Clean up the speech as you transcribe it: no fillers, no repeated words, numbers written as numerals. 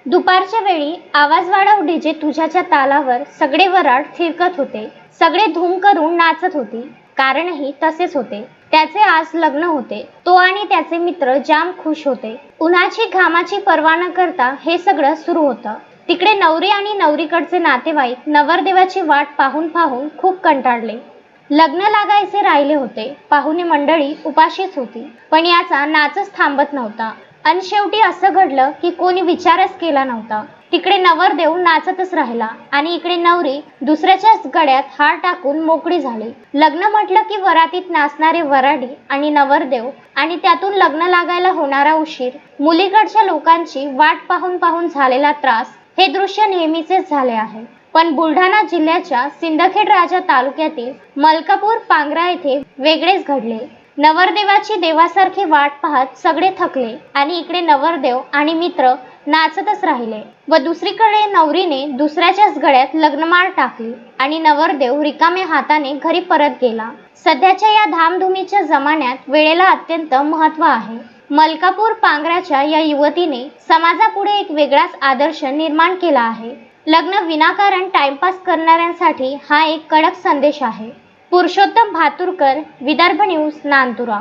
दुपारच्या वेळी आवाज वाढव डीजे तुझ्याच्या तालावर सगळे वराड थिरकत होते. सगळे धूम करून नाचत होते. कारणही तसेच होते. त्याचे आज लग्न होते. तो आणि त्याचे मित्र जाम खुश होते. उन्हाची घामाची पर्वा न करता हे सगळं सुरू होतं. तिकडे नवरी आणि नवरीकडचे नातेवाईक नवरदेवाची वाट पाहून पाहून खूप कंटाळले. लग्न लागायचे राहिले होते. पाहुणे मंडळी उपाशीच होती. पण याचा नाचच थांबत नव्हता. आणि शेवटी असं घडलं की कोणी विचारच केला नव्हता. तिकडे नवरदेव नाचतच राहिला आणि इकडे नवरी दुसऱ्याच्याच गळ्यात हार टाकून मोकळी झाली. लग्न म्हटलं की वरातीत नाचणारे वराडी आणि नवरदेव आणि त्यातून लग्न लागायला होणारा उशीर, मुलीकडच्या लोकांची वाट पाहून पाहून झालेला त्रास, हे दृश्य नेहमीचेच झाले आहे. पण बुलढाणा जिल्ह्याच्या सिंदखेड राजा तालुक्यातील मलकापूर पांग्रा येथे वेगळेच घडले. नवरदेवाची देवासारखी वाट पाहत सगळे थकले आणि इकडे नवरदेव आणि मित्र नाचतच राहिले व दुसरीकडे नवरीने दुसऱ्याच्याच गळ्यात लग्नमाळ टाकली आणि नवरदेव रिकाम्या हाताने घरी परत गेला. सध्याच्या या धामधुमीच्या जमान्यात वेळेला अत्यंत महत्त्व आहे. मलकापूर पांग्राच्या या युवतीने समाजापुढे एक वेगळाच आदर्श निर्माण केला आहे. लग्न विनाकारण टाइमपास करणाऱ्यांसाठी हा एक कडक संदेश आहे. पुरुषोत्तम भातुरकर, विदर्भ न्यूज, नांदुरा.